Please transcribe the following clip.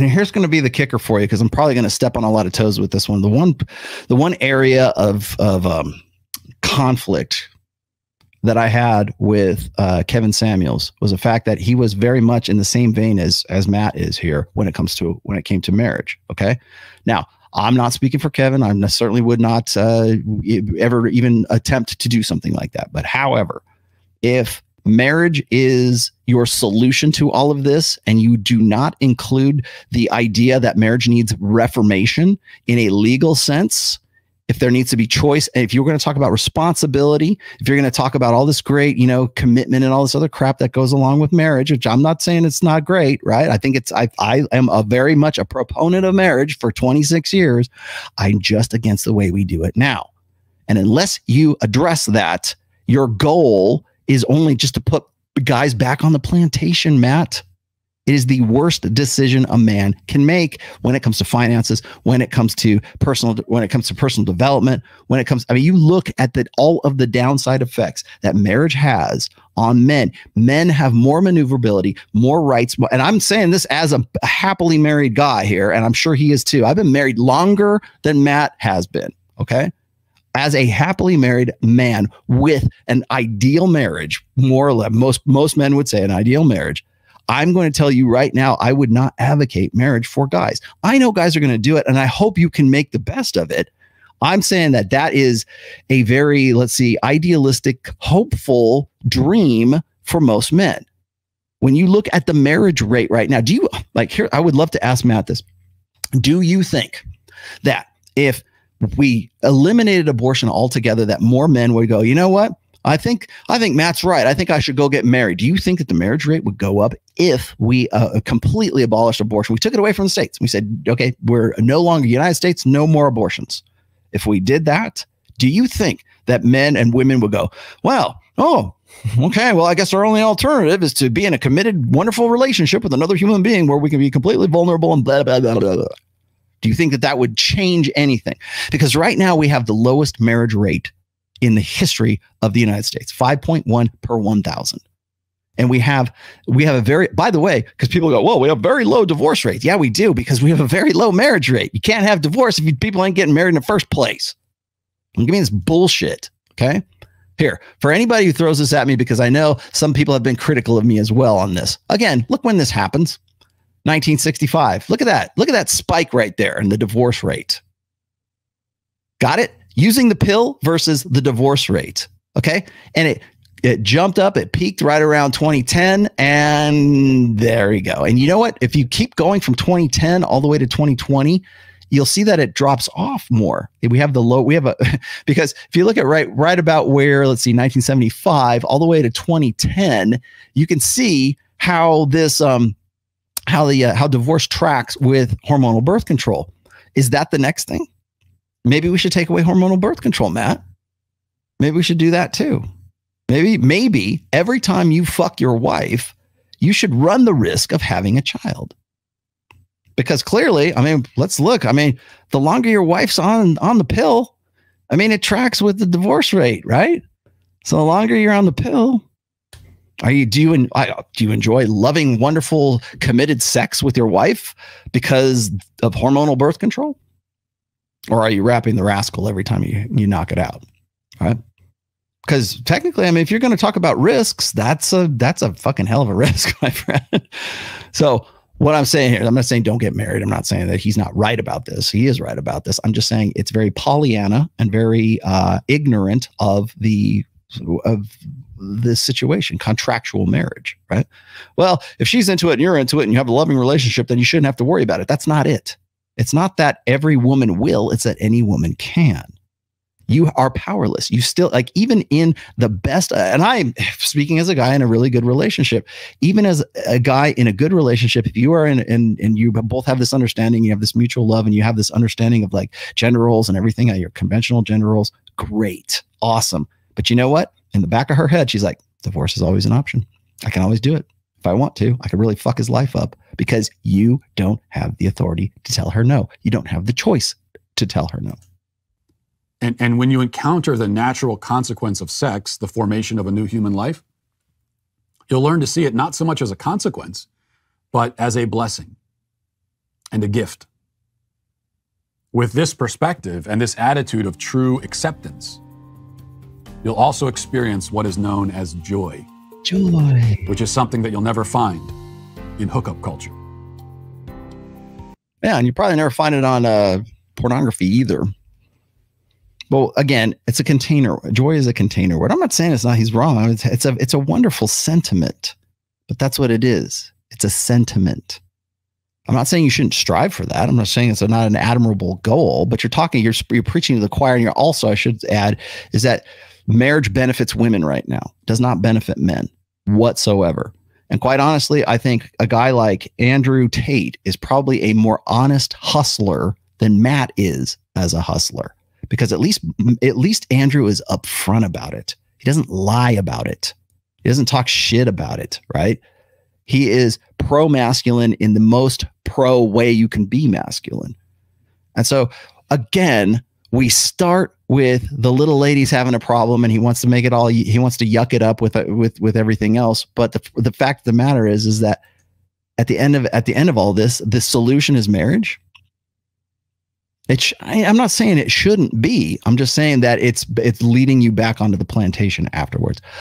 and here's going to be the kicker for you, because I'm probably going to step on a lot of toes with this one. The one area of conflict that I had with Kevin Samuels was the fact that he was very much in the same vein as Matt is here when it came to marriage. Okay. Now, I'm not speaking for Kevin. I certainly would not ever even attempt to do something like that. But however, if marriage is your solution to all of this, and you do not include the idea that marriage needs reformation in a legal sense, if there needs to be choice, and if you're going to talk about responsibility, if you're going to talk about all this great, commitment and all this other crap that goes along with marriage, which I'm not saying it's not great, right? I think I am very much a proponent of marriage for 26 years. I'm just against the way we do it now. And unless you address that, your goal is only just to put guys back on the plantation, Matt. It is the worst decision a man can make when it comes to finances, when it comes to personal development, you look at all of the downside effects that marriage has on men. Men have more maneuverability, more rights. And I'm saying this as a happily married guy here, and I'm sure he is too. I've been married longer than Matt has been. Okay. As a happily married man with an ideal marriage, more or less, most men would say an ideal marriage, I'm going to tell you right now, I would not advocate marriage for guys. I know guys are going to do it, and I hope you can make the best of it. I'm saying that is a very, idealistic, hopeful dream for most men. When you look at the marriage rate right now, I would love to ask Matt this. Do you think that if we eliminated abortion altogether, that more men would go, you know what? I think Matt's right. I think I should go get married. Do you think that the marriage rate would go up if we completely abolished abortion? We took it away from the states. We said, okay, we're no longer United States, no more abortions. If we did that, do you think that men and women would go, okay, well, I guess our only alternative is to be in a committed, wonderful relationship with another human being where we can be completely vulnerable and blah, blah, blah, blah, blah. Do you think that would change anything? Because right now we have the lowest marriage rate in the history of the United States, 5.1 per 1,000. And we have a very, by the way, because people go, whoa, we have very low divorce rates. Yeah, we do, because we have a very low marriage rate. You can't have divorce if people ain't getting married in the first place. Don't give me this bullshit, okay? Here, for anybody who throws this at me, because I know some people have been critical of me as well on this. Again, look when this happens. 1965. Look at that. Look at that spike right there in the divorce rate. Got it? Using the pill versus the divorce rate. Okay. And it jumped up. It peaked right around 2010. And there you go. And you know what? If you keep going from 2010 all the way to 2020, you'll see that it drops off more. Because if you look at right about where, 1975 all the way to 2010, you can see how this, how divorce tracks with hormonal birth control. Is that the next thing? Maybe we should take away hormonal birth control, Matt. Maybe we should do that too. Maybe every time you fuck your wife, you should run the risk of having a child. Because clearly, let's look. The longer your wife's on the pill, it tracks with the divorce rate, right? So the longer you're on the pill, do you enjoy loving, wonderful, committed sex with your wife because of hormonal birth control? Or are you wrapping the rascal every time you knock it out? All right. Because technically, if you're going to talk about risks, that's a fucking hell of a risk, my friend. So what I'm saying here, I'm not saying don't get married. I'm not saying that he's not right about this. He is right about this. I'm just saying it's very Pollyanna and very ignorant of this situation, contractual marriage, right? Well, if she's into it and you're into it and you have a loving relationship, then you shouldn't have to worry about it. That's not it. It's not that every woman will, it's that any woman can. You are powerless. You still, even in the best, and I'm speaking as a guy in a really good relationship, even as a guy in a good relationship, if you are and you both have this understanding, you have this mutual love, and you have this understanding of gender roles and everything, your conventional gender roles, great, awesome. But you know what? In the back of her head, she's like, divorce is always an option. I can always do it. If I want to, I could really fuck his life up, because you don't have the authority to tell her no. You don't have the choice to tell her no. And when you encounter the natural consequence of sex, the formation of a new human life, you'll learn to see it not so much as a consequence, but as a blessing. and a gift. With this perspective and this attitude of true acceptance, you'll also experience what is known as joy. Joy. Which is something that you'll never find in hookup culture. Yeah, and you probably never find it on pornography either. Well, again, it's a container. Joy is a container word. I'm not saying it's not. He's wrong. It's a wonderful sentiment, but that's what it is. It's a sentiment. I'm not saying you shouldn't strive for that. I'm not saying it's not an admirable goal, but you're preaching to the choir, and you're also, I should add, is that marriage benefits women right now, does not benefit men whatsoever. And quite honestly, I think a guy like Andrew Tate is probably a more honest hustler than Matt is as a hustler, because at least Andrew is upfront about it. He doesn't lie about it. He doesn't talk shit about it, right? He is pro-masculine in the most pro way you can be masculine. And so, again, we start with the little lady's having a problem, and he wants to make it all. He wants to yuck it up with everything else. But the fact of the matter is that at the end of all this, the solution is marriage. I'm not saying it shouldn't be. I'm just saying that it's leading you back onto the plantation afterwards.